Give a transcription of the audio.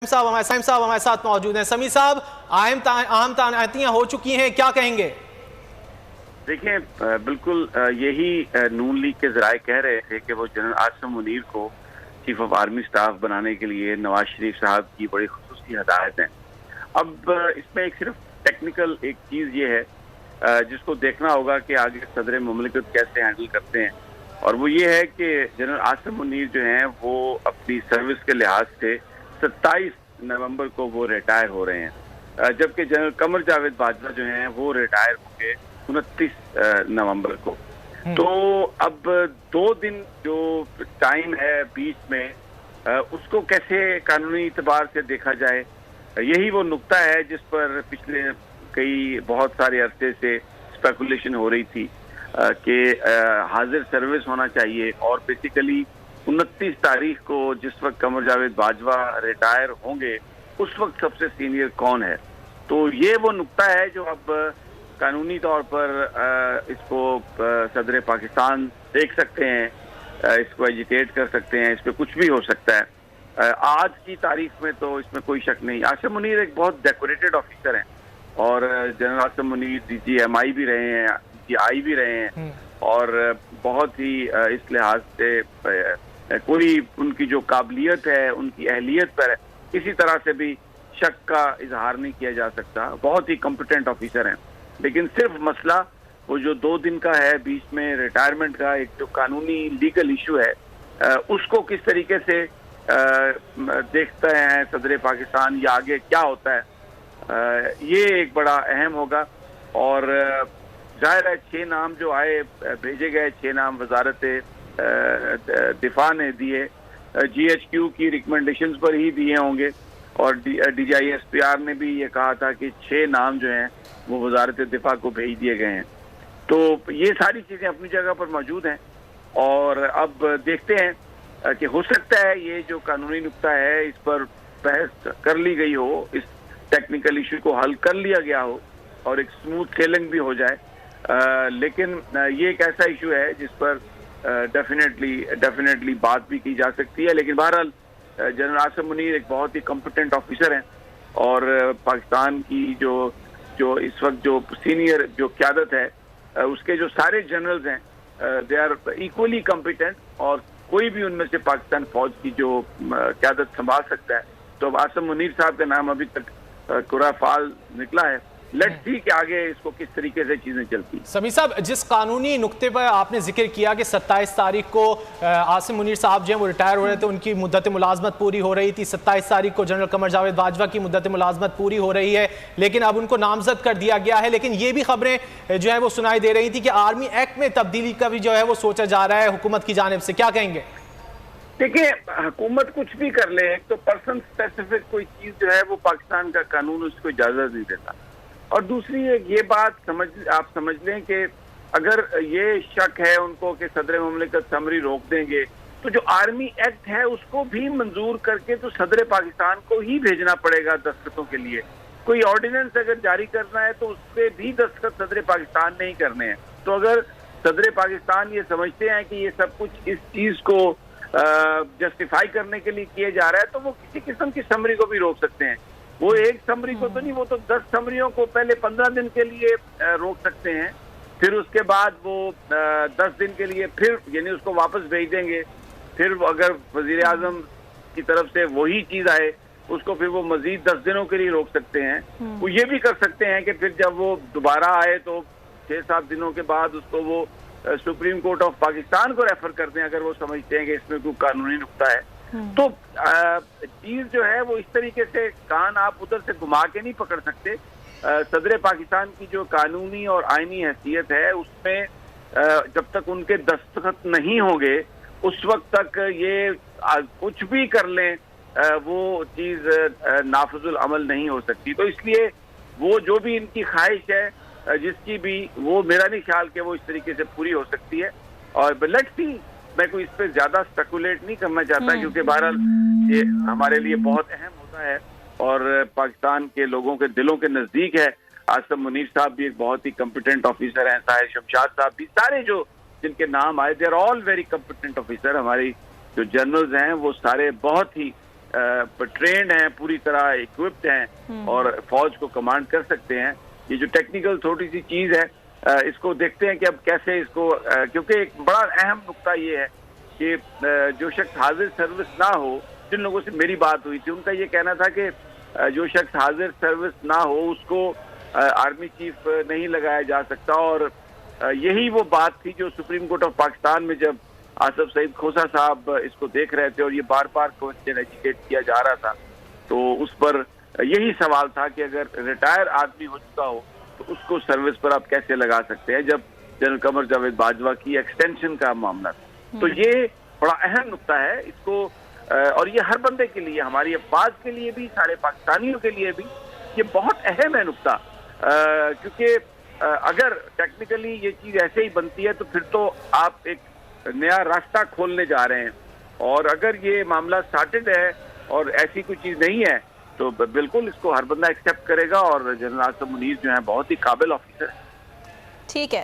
साहब हमारे साथ मौजूद हैं। समीर साहब, अहम तानातियां हो चुकी हैं, क्या कहेंगे? देखिए, बिल्कुल यही नून लीग के जराए कह रहे थे कि वो जनरल आसिम मुनीर को चीफ ऑफ आर्मी स्टाफ बनाने के लिए नवाज शरीफ साहब की बड़ी खुसूसी हदायत है। अब इसमें एक सिर्फ टेक्निकल एक चीज ये है जिसको देखना होगा कि आगे सदर मुमलिकत कैसे हैंडल करते हैं, और वो ये है कि जनरल आसिम मुनीर जो हैं वो अपनी सर्विस के लिहाज से 27 नवंबर को वो रिटायर हो रहे हैं, जबकि जनरल कमर जावेद बाजवा जो हैं वो रिटायर होंगे 29 नवंबर को। तो अब 2 दिन जो टाइम है बीच में, उसको कैसे कानूनी एतबार से देखा जाए, यही वो नुक्ता है जिस पर पिछले बहुत सारे अरसे से स्पेकुलेशन हो रही थी कि हाजिर सर्विस होना चाहिए, और बेसिकली 29 तारीख को जिस वक्त कमर जावेद बाजवा रिटायर होंगे उस वक्त सबसे सीनियर कौन है। तो ये वो नुक्ता है जो अब कानूनी तौर पर इसको सदर पाकिस्तान देख सकते हैं, इसको एजिटेट कर सकते हैं, इस पर कुछ भी हो सकता है। आज की तारीख में तो इसमें कोई शक नहीं। आसिम मुनीर एक बहुत डेकोरेटेड ऑफिसर हैं, और जनरल आसिम मुनीर DGMI भी रहे हैं, DGI भी रहे हैं, और बहुत ही इस लिहाज से कोई उनकी जो काबिलियत है, उनकी अहलियत पर किसी तरह से भी शक का इजहार नहीं किया जा सकता। बहुत ही कॉम्पिटेंट ऑफिसर हैं, लेकिन सिर्फ मसला वो जो 2 दिन का है बीच में रिटायरमेंट का, एक जो कानूनी लीगल इशू है, उसको किस तरीके से देखते हैं सदर पाकिस्तान, या आगे क्या होता है, ये एक बड़ा अहम होगा। और जाहिर है 6 नाम जो आए, भेजे गए 6 नाम वजारत दिफा ने दिए, GHQ की रिकमेंडेशंस पर ही दिए होंगे, और DGI SPR ने भी ये कहा था कि 6 नाम जो हैं वो वजारत दिफा को भेज दिए गए हैं। तो ये सारी चीज़ें अपनी जगह पर मौजूद हैं, और अब देखते हैं कि हो सकता है ये जो कानूनी नुक्ता है इस पर बहस कर ली गई हो, इस टेक्निकल इशू को हल कर लिया गया हो, और एक स्मूथ सेलिंग भी हो जाए। लेकिन ये एक ऐसा इशू है जिस पर डेफिनेटली बात भी की जा सकती है। लेकिन बहरहाल जनरल आसिम मुनीर एक बहुत ही कॉम्पिटेंट ऑफिसर हैं, और पाकिस्तान की जो इस वक्त जो सीनियर जो क़यादत है, उसके जो सारे जनरल्स हैं, दे आर इक्वली कॉम्पिटेंट, और कोई भी उनमें से पाकिस्तान फौज की जो क़यादत संभाल सकता है। तो अब आसिम मुनीर साहब का नाम अभी तक कुरा फाल निकला है। लेट्स सी कि आगे इसको किस तरीके से चीजें चलती। समीर साहब, जिस कानूनी नुक्ते पर आपने जिक्र किया कि 27 तारीख को आसिम मुनीर साहब जो हैं वो रिटायर हो रहे थे, उनकी मुद्दत मुलाजमत पूरी हो रही थी, 27 तारीख को जनरल कमर जावेद बाजवा की मुद्दत मुलाजमत पूरी हो रही है, लेकिन अब उनको नामजद कर दिया गया है। लेकिन ये भी खबरें जो है वो सुनाई दे रही थी कि आर्मी एक्ट में तब्दीली का भी जो है वो सोचा जा रहा है हुकूमत की जानिब से, क्या कहेंगे? देखिए, हुकूमत कुछ भी कर ले, एक तो पर्सन स्पेसिफिक कोई चीज जो है वो पाकिस्तान का कानून उसको इजाजत नहीं देता, और दूसरी ये बात आप समझ लें कि अगर ये शक है उनको कि सदर मुमलिकत समरी रोक देंगे, तो जो आर्मी एक्ट है उसको भी मंजूर करके तो सदर पाकिस्तान को ही भेजना पड़ेगा दस्तखतों के लिए। कोई ऑर्डिनेंस अगर जारी करना है तो उस पर भी दस्तखत सदर पाकिस्तान ने ही करने हैं। तो अगर सदर पाकिस्तान ये समझते हैं कि ये सब कुछ इस चीज को जस्टिफाई करने के लिए किए जा रहा है, तो वो किसी किस्म की समरी को भी रोक सकते हैं। वो एक समरी को तो नहीं, वो तो 10 समरियों को पहले 15 दिन के लिए रोक सकते हैं, फिर उसके बाद वो 10 दिन के लिए फिर यानी उसको वापस भेज देंगे। फिर अगर वजीर आजम की तरफ से वही चीज आए उसको फिर वो मजीद 10 दिनों के लिए रोक सकते हैं। वो ये भी कर सकते हैं कि फिर जब वो दोबारा आए तो 6-7 दिनों के बाद उसको वो सुप्रीम कोर्ट ऑफ पाकिस्तान को रेफर करते हैं, अगर वो समझते हैं कि इसमें कोई कानूनी नुक्ता है। तो चीज जो है वो इस तरीके से कान आप उधर से घुमा के नहीं पकड़ सकते। सदर पाकिस्तान की जो कानूनी और आईनी हैसियत है उसमें जब तक उनके दस्तखत नहीं होंगे उस वक्त तक ये कुछ भी कर लें, वो चीज नाफिजुल अमल नहीं हो सकती। तो इसलिए वो जो भी इनकी ख्वाहिश है जिसकी भी, वो मेरा नहीं ख्याल कि वो इस तरीके से पूरी हो सकती है। और लेट्स सी, मैं कोई इस पर ज्यादा स्पेकुलेट नहीं करना चाहता, क्योंकि बहरहाल ये हमारे लिए बहुत अहम होता है और पाकिस्तान के लोगों के दिलों के नजदीक है। आसिम मुनीर साहब भी एक बहुत ही कॉम्पिटेंट ऑफिसर हैं, साहिर शमशाद साहब भी, सारे जो जिनके नाम आए, they are all very competent officer. हमारी जो जनरल्स हैं वो सारे बहुत ही ट्रेंड हैं, पूरी तरह इक्विप्ड हैं और फौज को कमांड कर सकते हैं। ये जो टेक्निकल थोड़ी सी चीज है, इसको देखते हैं कि अब कैसे इसको, क्योंकि एक बड़ा अहम नुकता ये है कि जो शख्स हाजिर सर्विस ना हो, जिन लोगों से मेरी बात हुई थी उनका ये कहना था कि जो शख्स हाजिर सर्विस ना हो उसको आर्मी चीफ नहीं लगाया जा सकता। और यही वो बात थी जो सुप्रीम कोर्ट ऑफ पाकिस्तान में जब आसफ सईद खोसा साहब इसको देख रहे थे और ये बार बार क्वेश्चन एजुकेट किया जा रहा था, तो उस पर यही सवाल था कि अगर रिटायर आदमी हो चुका हो तो उसको सर्विस पर आप कैसे लगा सकते हैं, जब जनरल कमर जावेद बाजवा की एक्सटेंशन का मामला था। तो ये बड़ा अहम नुकता है, इसको और ये हर बंदे के लिए, हमारी अफवाज के लिए भी, सारे पाकिस्तानियों के लिए भी ये बहुत अहम है नुकता, क्योंकि अगर टेक्निकली ये चीज ऐसे ही बनती है तो फिर तो आप एक नया रास्ता खोलने जा रहे हैं। और अगर ये मामला स्टार्टेड है और ऐसी कोई चीज नहीं है तो बिल्कुल इसको हर बंदा एक्सेप्ट करेगा। और जनरल आसिफ मुनीर जो है बहुत ही काबिल ऑफिसर है। ठीक है।